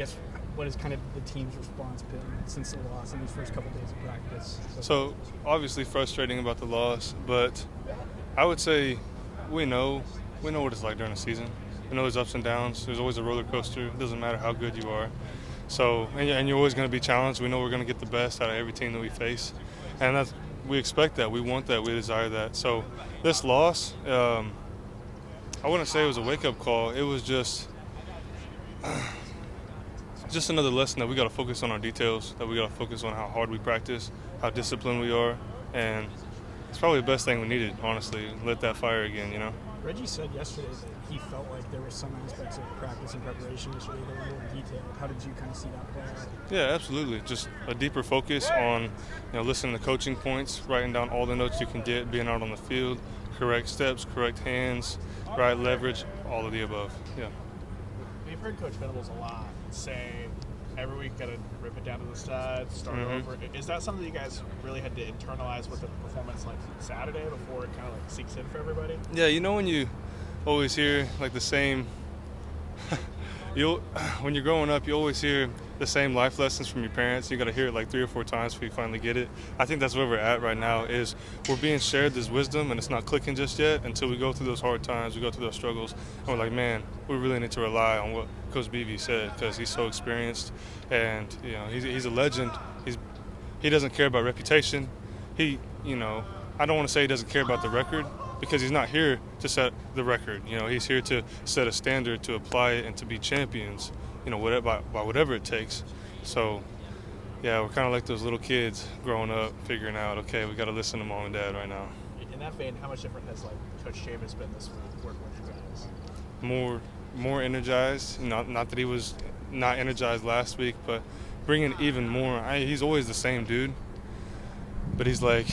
guess, what has kind of the team's response been since the loss in these first couple days of practice? So obviously frustrating about the loss, but I would say we know what it's like during the season. We know there's ups and downs. There's always a roller coaster. It doesn't matter how good you are. So and you're always going to be challenged. We know we're going to get the best out of every team that we face, and we expect that. We want that. We desire that. So this loss, I wouldn't say it was a wake-up call. It was just another lesson that we got to focus on our details, that we got to focus on how hard we practice, how disciplined we are, and it's probably the best thing we needed, honestly, lit that fire again, you know. Reggie said yesterday that he felt like there were some aspects of practice and preparation yesterday that were more detailed. How did you kind of see that play out? Yeah, absolutely. Just a deeper focus on, listening to coaching points, writing down all the notes you can get, being out on the field, correct steps, correct hands, right leverage, all of the above. Yeah. We've heard Coach Venables a lot say every week got to rip it down to the studs, start over. Is that something you guys really had to internalize with the performance like Saturday before it kind of like sinks in for everybody? Yeah, when you always hear like the same when you're growing up, you always hear the same life lessons from your parents. You got to hear it like 3 or 4 times before you finally get it. I think that's where we're at right now, is we're being shared this wisdom and it's not clicking just yet until we go through those hard times, we go through those struggles, and we're like, man, we really need to rely on what Coach Beebe said, because he's so experienced and he's a legend. He doesn't care about reputation. I don't want to say he doesn't care about the record, because he's not here to set the record. He's here to set a standard, to apply it, and to be champions, by whatever it takes. So, yeah, we're kind of like those little kids growing up, figuring out, okay, we got to listen to mom and dad right now. In that vein, how much different has Coach Chavis been this week working with you guys? More energized. Not that he was not energized last week, but bringing even more. He's always the same dude, but he's like,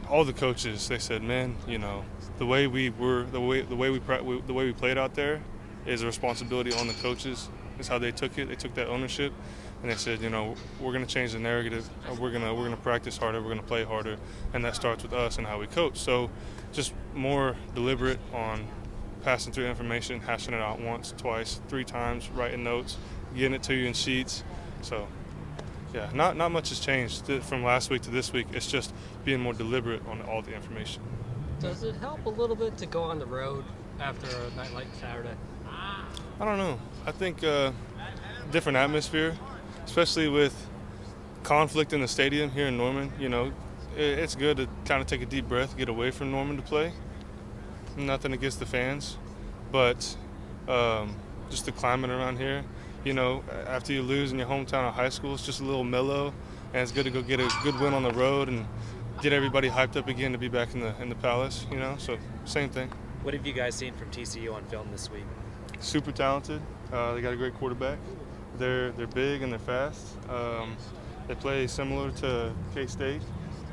all the coaches, they said, man, the way we played out there is a responsibility on the coaches. Is how they took it. They took that ownership, and they said, we're going to change the narrative. We're going to practice harder. We're going to play harder, and that starts with us and how we coach. So, just more deliberate on passing through information, hashing it out once, twice, 3 times, writing notes, getting it to you in sheets. So, yeah, not much has changed from last week to this week. It's just being more deliberate on all the information. Does it help a little bit to go on the road after a night like Saturday? I don't know. I think different atmosphere, especially with conflict in the stadium here in Norman. It's good to kind of take a deep breath, get away from Norman to play. Nothing against the fans, but just the climate around here. After you lose in your hometown of high school, it's just a little mellow, and it's good to go get a good win on the road and get everybody hyped up again to be back in the Palace. So same thing. What have you guys seen from TCU on film this week? Super talented. They got a great quarterback. They're big and they're fast. They play similar to K-State,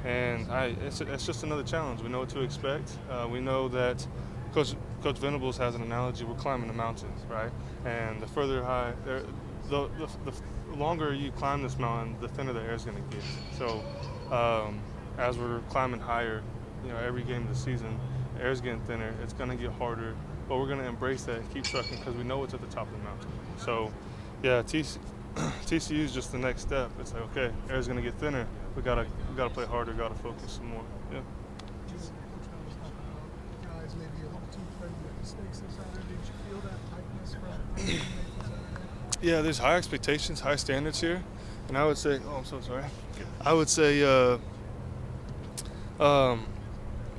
and it's just another challenge. We know what to expect. We know that Coach Venables has an analogy. We're climbing a mountain, right? And the further high, the longer you climb this mountain, the thinner the air is going to get. So as we're climbing higher, every game of the season, the air is getting thinner. It's going to get harder, but we're going to embrace that and keep trucking because we know it's at the top of the mountain. So, yeah, TCU is just the next step. It's like, okay, air is going to get thinner. We gotta play harder. Got to focus some more. Yeah. Guys, maybe a little too afraid to make mistakes this Saturday. Did you feel that tightness from? Yeah, there's high expectations, high standards here, and I would say, I'm so sorry. I would say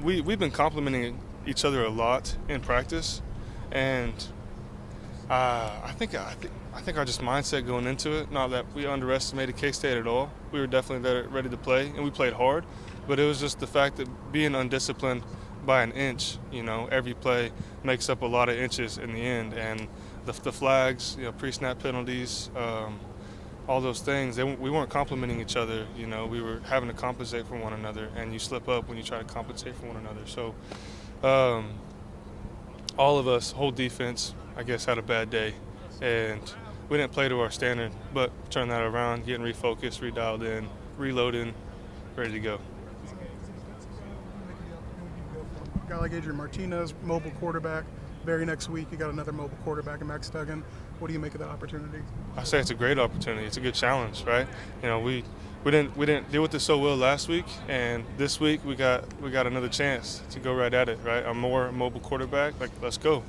we've been complimenting each other a lot in practice, and I think our just mindset going into it. Not that we underestimated K-State at all. We were definitely there, ready to play, and we played hard. But it was just the fact that being undisciplined by an inch, every play makes up a lot of inches in the end, and the flags, pre-snap penalties, all those things. We weren't complimenting each other. We were having to compensate for one another, and you slip up when you try to compensate for one another. So, all of us, whole defense, I guess, had a bad day, and we didn't play to our standard. But turn that around, getting refocused, redialed in, reloading, ready to go. A guy like Adrian Martinez, mobile quarterback, very next week, you got another mobile quarterback in Max Duggan. What do you make of that opportunity? I say it's a great opportunity. It's a good challenge, right? You know, we didn't deal with it so well last week, and this week we got another chance to go right at it, right? A more mobile quarterback, like let's go.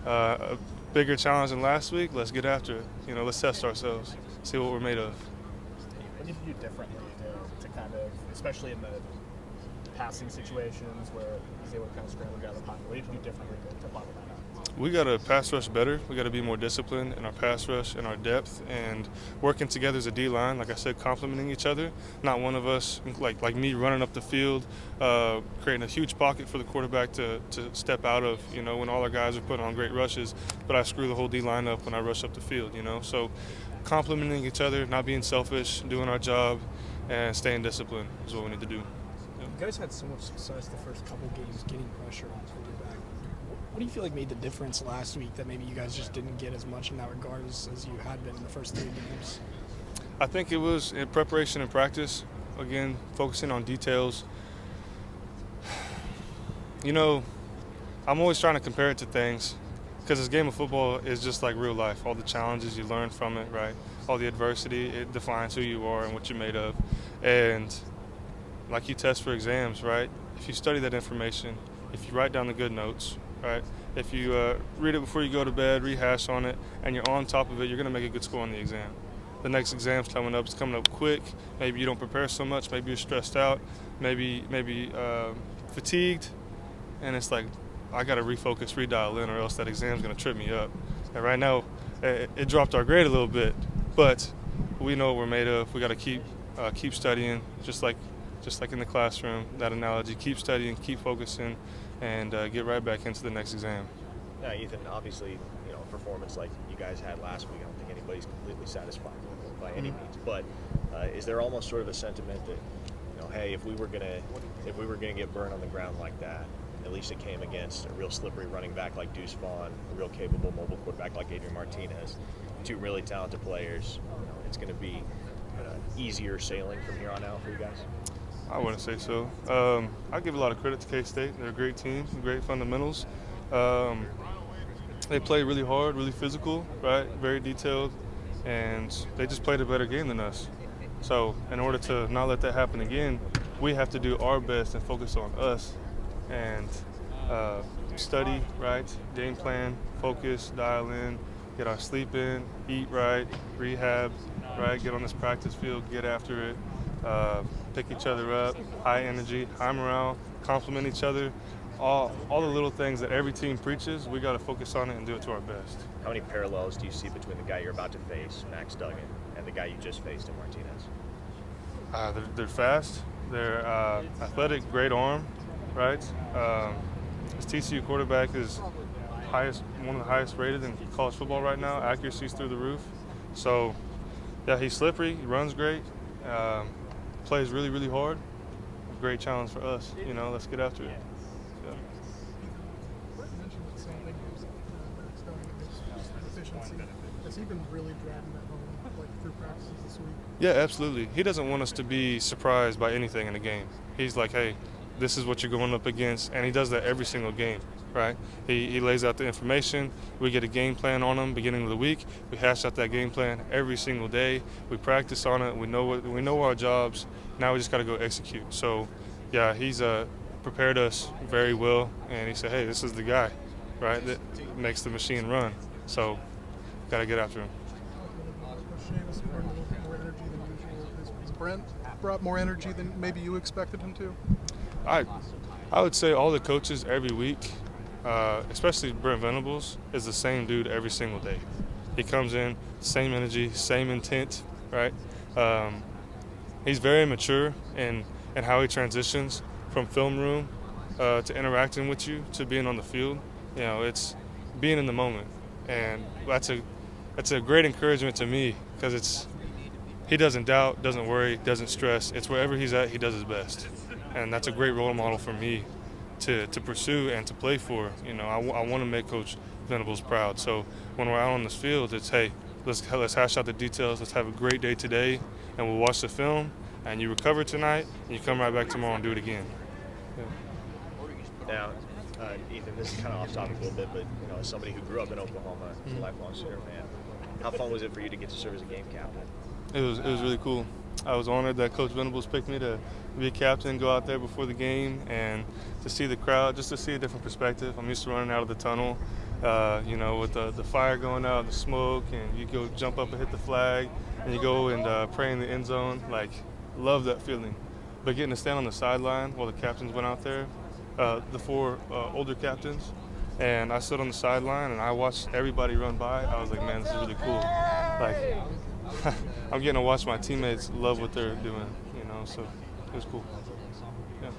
A bigger challenge than last week. Let's get after it. You know, let's test ourselves, see what we're made of. What did you do differently to kind of, especially in the passing situations where he's able to kind of scramble out of the pocket? What did you do differently to bottle that out? We got to pass rush better. We got to be more disciplined in our pass rush and our depth, and working together as a D line. Like I said, complementing each other. Not one of us, like me, running up the field, creating a huge pocket for the quarterback to step out of. You know, when all our guys are putting on great rushes, but I screw the whole D line up when I rush up the field. You know, so complementing each other, not being selfish, doing our job, and staying disciplined is what we need to do. You guys had so much success the first couple games getting pressure on quarterback. What do you feel like made the difference last week that maybe you guys just didn't get as much in that regard as you had been in the first 3 games? I think it was in preparation and practice. Again, focusing on details. You know, I'm always trying to compare it to things because this game of football is just like real life. All the challenges you learn from it, right? All the adversity, it defines who you are and what you're made of. And like you test for exams, right? If you study that information, if you write down the good notes, right? If you read it before you go to bed, rehash on it, and you're on top of it, you're going to make a good score on the exam. The next exam's coming up. It's coming up quick. Maybe you don't prepare so much. Maybe you're stressed out. Maybe fatigued. And it's like, I got to refocus, redial in, or else that exam's going to trip me up. And right now, it dropped our grade a little bit. But we know what we're made of. We got to keep studying, just like in the classroom, that analogy. Keep studying, keep focusing, and get right back into the next exam. Now, Ethan, obviously, you know, a performance like you guys had last week, I don't think anybody's completely satisfied with by any means. But is there almost sort of a sentiment that, you know, hey, if we were gonna get burned on the ground like that, at least it came against a real slippery running back like Deuce Vaughn, a real capable mobile quarterback like Adrian Martinez, 2 really talented players. You know, it's going to be easier sailing from here on out for you guys? I wouldn't say so. I give a lot of credit to K-State. They're a great team, great fundamentals. They play really hard, really physical, right? Very detailed, and they just played a better game than us. So in order to not let that happen again, we have to do our best and focus on us and study, right? Game plan, focus, dial in, get our sleep in, eat right, rehab, right? Get on this practice field, get after it, pick each other up, high energy, high morale, compliment each other. All the little things that every team preaches, we got to focus on it and do it to our best. How many parallels do you see between the guy you're about to face, Max Duggan, and the guy you just faced in Martinez? They're fast, they're athletic, great arm, right? This TCU quarterback is one of the highest rated in college football right now. Accuracy's through the roof. So, yeah, he's slippery, he runs great, plays really, really hard. Great challenge for us, you know, let's get after it. Yeah. Brett mentioned the same thing. Max Duggan and his efficiency. Has he been really driving that home, like through practices this week? Yeah, absolutely. He doesn't want us to be surprised by anything in the game. He's like, hey, this is what you're going up against, and he does that every single game, right? He lays out the information. We get a game plan on him beginning of the week. We hash out that game plan every single day. We practice on it. We know our jobs. Now we just got to go execute. So, yeah, he's prepared us very well, and he said, hey, this is the guy, right, that makes the machine run. So, got to get after him. Seamus brought a little bit more energy than usual. Has Brent brought more energy than maybe you expected him to? I would say all the coaches every week, especially Brent Venables, is the same dude every single day. He comes in, same energy, same intent, right? He's very mature in how he transitions from film room to interacting with you to being on the field. You know, it's being in the moment, and that's a great encouragement to me because he doesn't doubt, doesn't worry, doesn't stress. It's wherever he's at, he does his best. And that's a great role model for me to pursue and to play for. You know, I want to make Coach Venables proud. So when we're out on this field, it's, hey, let's hash out the details. Let's have a great day today, and we'll watch the film, and you recover tonight, and you come right back tomorrow and do it again. Now, Ethan, this is kind of off topic a little bit, but as somebody who grew up in Oklahoma, as a lifelong Sooner fan, how fun was it for you to get to serve as a game captain? It was really cool. I was honored that Coach Venables picked me to be a captain, go out there before the game, and to see the crowd, just to see a different perspective. I'm used to running out of the tunnel, with the fire going out, the smoke, and you go jump up and hit the flag, and you go and pray in the end zone. Like, love that feeling. But getting to stand on the sideline while the captains went out there, the four older captains, and I stood on the sideline and I watched everybody run by. I was like, man, this is really cool. Like, I'm getting to watch my teammates love what they're doing, so it was cool. Yeah.